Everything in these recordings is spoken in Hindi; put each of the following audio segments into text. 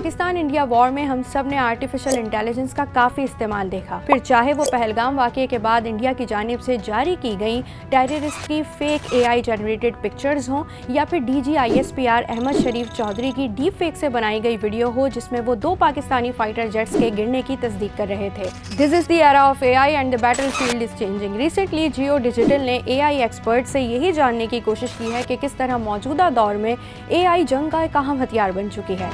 पाकिस्तान इंडिया वॉर में हम सब ने आर्टिफिशियल इंटेलिजेंस का काफ़ी इस्तेमाल देखा। फिर चाहे वो पहलगाम वाक़ये के बाद इंडिया की जानिब से जारी की गई टेररिस्ट की फेक AI जनरेटेड पिक्चर्स हों या फिर DG ISPR अहमद शरीफ चौधरी की डीप फेक से बनाई गई वीडियो हो जिसमें वो 2 पाकिस्तानी फाइटर जेट्स के गिरने की तस्दीक कर रहे थे। This is the era of AI and the battle field is changing. Recently Jio digital ने AI एक्सपर्ट से यही जानने की कोशिश की है कि किस तरह मौजूदा दौर में AI जंग का एक अहम हथियार बन चुकी है।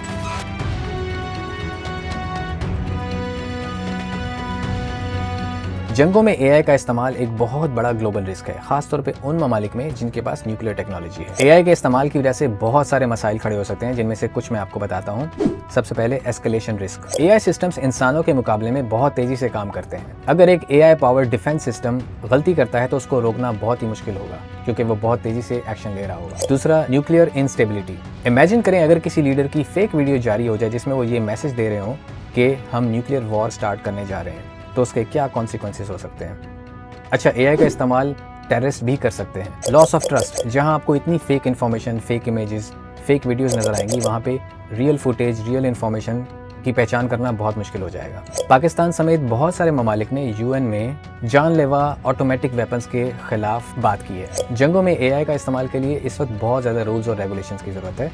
जंगों में AI का इस्तेमाल एक बहुत बड़ा ग्लोबल रिस्क है, खासतौर पे उन ममालिक में जिनके पास न्यूक्लियर टेक्नोलॉजी है। AI के इस्तेमाल की वजह से बहुत सारे मसाइल खड़े हो सकते हैं, जिनमें से कुछ मैं आपको बताता हूँ। सबसे पहले एस्केलेशन रिस्क। AI सिस्टम्स इंसानों के मुकाबले में बहुत तेजी से काम करते हैं। अगर एक AI पावर्ड डिफेंस सिस्टम गलती करता है तो उसको रोकना बहुत ही मुश्किल होगा, क्योंकि वो बहुत तेजी से एक्शन ले रहा होगा। दूसरा, न्यूक्लियर इंस्टेबिलिटी। इमेजिन करें अगर किसी लीडर की फेक वीडियो जारी हो जाए जिसमें वो ये मैसेज दे रहे हो कि हम न्यूक्लियर वॉर स्टार्ट करने जा रहे हैं, तो उसके क्या कॉन्सिक्वेंसेस हो सकते हैं। अच्छा, AI का इस्तेमाल टेररिस्ट भी कर सकते हैं। Loss of trust. जहां आपको इतनी fake information, fake images, fake videos नजर आएंगी, वहां पे रियल फुटेज, रियल इन्फॉर्मेशन की पहचान करना बहुत मुश्किल हो जाएगा। पाकिस्तान समेत बहुत सारे ममालिक ने UN में जानलेवा ऑटोमेटिक वेपन्स के खिलाफ बात की है। जंगों में AI का इस्तेमाल के लिए इस वक्त बहुत ज़्यादा रूल्स और रेगुलेशंस की ज़रूरत है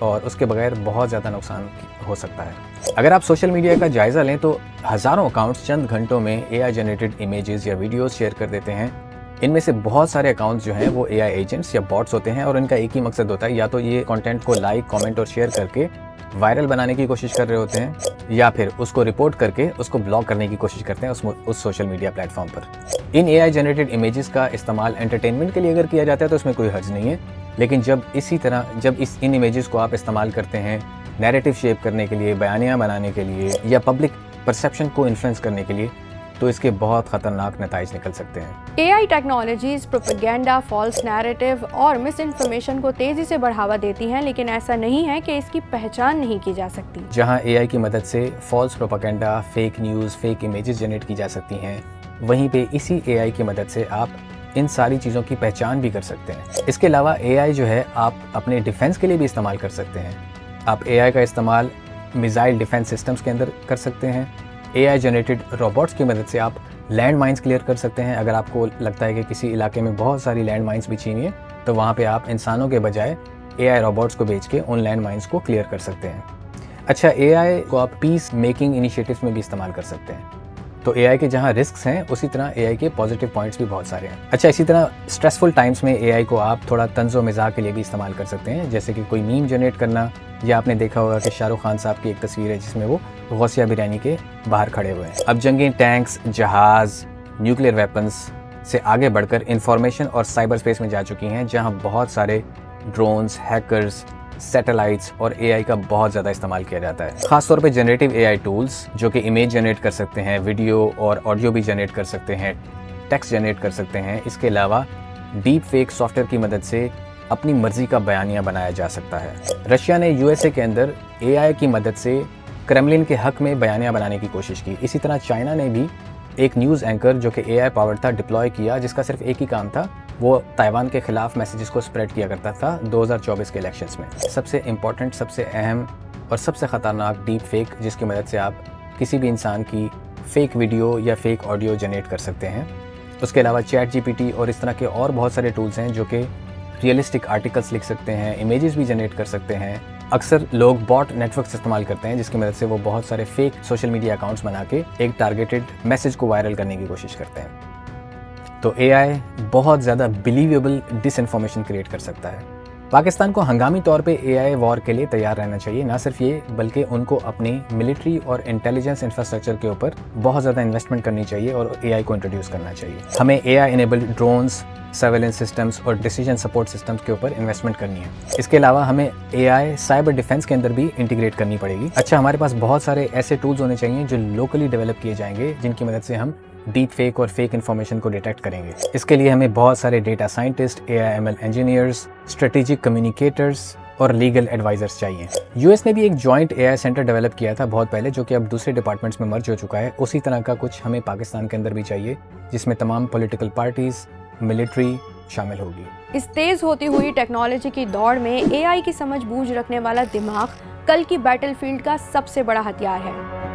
और उसके बगैर बहुत ज़्यादा नुकसान हो सकता है। अगर आप सोशल मीडिया का जायज़ा लें तो हज़ारों अकाउंट्स चंद घंटों में AI जनरेटेड इमेजेस या वीडियोस शेयर कर देते हैं। इनमें से बहुत सारे अकाउंट्स जो हैं वो AI एजेंट्स या बॉट्स होते हैं और इनका एक ही मकसद होता है, या तो ये कंटेंट को लाइक, कमेंट और शेयर करके वायरल बनाने की कोशिश कर रहे होते हैं, या फिर उसको रिपोर्ट करके उसको ब्लॉक करने की कोशिश करते हैं उस सोशल मीडिया प्लेटफॉर्म पर। इन AI जनरेटेड इमेजेस का इस्तेमाल एंटरटेनमेंट के लिए अगर किया जाता है तो उसमें कोई हर्ज नहीं है, लेकिन जब इन इमेजेस को आप इस्तेमाल करते हैं नैरेटिव शेप करने के लिए, बयानियाँ बनाने के लिए या पब्लिक परसेप्शन को इन्फ्लुएंस करने के लिए, तो इसके बहुत खतरनाक नतीजे निकल सकते हैं। AI technologies propaganda, false narrative और मिस इन्फॉर्मेशन को तेजी से बढ़ावा देती हैं, लेकिन ऐसा नहीं है कि इसकी पहचान नहीं की जा सकती। जहां AI की मदद से false propaganda, fake news, fake images generate की जा सकती हैं, वहीं पे इसी AI की मदद से आप इन सारी चीज़ों की पहचान भी कर सकते हैं। इसके अलावा AI जो है आप अपने डिफेंस के लिए भी इस्तेमाल कर सकते हैं। आप AI का इस्तेमाल मिसाइल डिफेंस सिस्टम्स के अंदर कर सकते हैं। AI जनरेटेड रोबोट्स की मदद से आप लैंड माइंस क्लियर कर सकते हैं। अगर आपको लगता है कि किसी इलाके में बहुत सारी लैंड माइंस बिछी हुई हैं, तो वहाँ पे आप इंसानों के बजाय AI रोबोट्स को भेज के उन लैंड माइंस को क्लियर कर सकते हैं। अच्छा, AI को आप पीस मेकिंग इनिशिएटिव्स में भी इस्तेमाल कर सकते हैं। तो AI के जहाँ रिस्क्स हैं, उसी तरह AI के पॉजिटिव पॉइंट्स भी बहुत सारे हैं। अच्छा, इसी तरह स्ट्रेसफुल टाइम्स में AI को आप थोड़ा तंज़ो मिज़ाह के लिए भी इस्तेमाल कर सकते हैं, जैसे कि कोई मीम जनरेट करना, या आपने देखा होगा कि शाहरुख खान साहब की एक तस्वीर है जिसमें वो गौसिया बिरयानी के बाहर खड़े हुए हैं। अब जंगें टैंक्स, जहाज़, न्यूक्लियर वेपन्स से आगे बढ़कर इंफॉर्मेशन और साइबर स्पेस में जा चुकी हैं, जहाँ बहुत सारे ड्रोन्स, हैकर्स, सैटेलाइट्स और AI का बहुत ज़्यादा इस्तेमाल किया जाता है। खासतौर पे जनरेटिव AI टूल्स जो कि इमेज जनरेट कर सकते हैं, वीडियो और ऑडियो भी जनरेट कर सकते हैं, टेक्स्ट जनरेट कर सकते हैं। इसके अलावा डीप फेक सॉफ्टवेयर की मदद से अपनी मर्जी का बयानिया बनाया जा सकता है। रशिया ने USA के अंदर AI की मदद से क्रेमलिन के हक में बयानिया बनाने की कोशिश की। इसी तरह चाइना ने भी एक न्यूज़ एंकर जो कि AI पावर्ड था डिप्लॉय किया, जिसका सिर्फ एक ही काम था, वो ताइवान के खिलाफ मैसेजेस को स्प्रेड किया करता था 2024 के इलेक्शंस में। सबसे इम्पॉर्टेंट, सबसे अहम और सबसे ख़तरनाक डीप फेक, जिसकी मदद से आप किसी भी इंसान की फेक वीडियो या फेक ऑडियो जनरेट कर सकते हैं। उसके अलावा ChatGPT और इस तरह के और बहुत सारे टूल्स हैं जो कि रियलिस्टिक आर्टिकल्स लिख सकते हैं, इमेजेस भी जनरेट कर सकते हैं। अक्सर लोग बॉट नेटवर्क्स इस्तेमाल करते हैं, जिसकी मदद से वो बहुत सारे फेक सोशल मीडिया अकाउंट्स बना के एक टारगेटेड मैसेज को वायरल करने की कोशिश करते हैं। तो AI बहुत ज़्यादा बिलीवेबल डिसइंफॉर्मेशन क्रिएट कर सकता है। पाकिस्तान को हंगामी तौर पे AI वॉर के लिए तैयार रहना चाहिए। ना सिर्फ ये, बल्कि उनको अपनी मिलिट्री और इंटेलिजेंस इंफ्रास्ट्रक्चर के ऊपर बहुत ज़्यादा इन्वेस्टमेंट करनी चाहिए और AI को इंट्रोड्यूस करना चाहिए। हमें AI enabled drones, surveillance systems और डिसीजन सपोर्ट सिस्टम्स के ऊपर इन्वेस्टमेंट करनी है। इसके अलावा हमें AI साइबर डिफेंस के अंदर भी इंटीग्रेट करनी पड़ेगी। अच्छा, हमारे पास बहुत सारे ऐसे टूल्स होने चाहिए जो लोकली डेवलप किए जाएंगे, जिनकी मदद से हम डीप फेक और फेक इन्फॉर्मेशन को डिटेक्ट करेंगे। इसके लिए हमें बहुत सारे data scientist, AI/ML engineers, strategic communicators और लीगल एडवाइजर्स चाहिए। US ने भी एक जॉइंट AI सेंटर डेवलप किया था बहुत पहले, जो कि अब दूसरे डिपार्टमेंट्स में मर्ज हो चुका है। उसी तरह का कुछ हमें पाकिस्तान के अंदर भी चाहिए, जिसमें तमाम पॉलिटिकल पार्टीज, मिलिट्री शामिल होगी। इस तेज होती हुई टेक्नोलॉजी की दौड़ में एआई की समझ बूझ रखने वाला दिमाग कल की बैटलफील्ड का सबसे बड़ा हथियार है।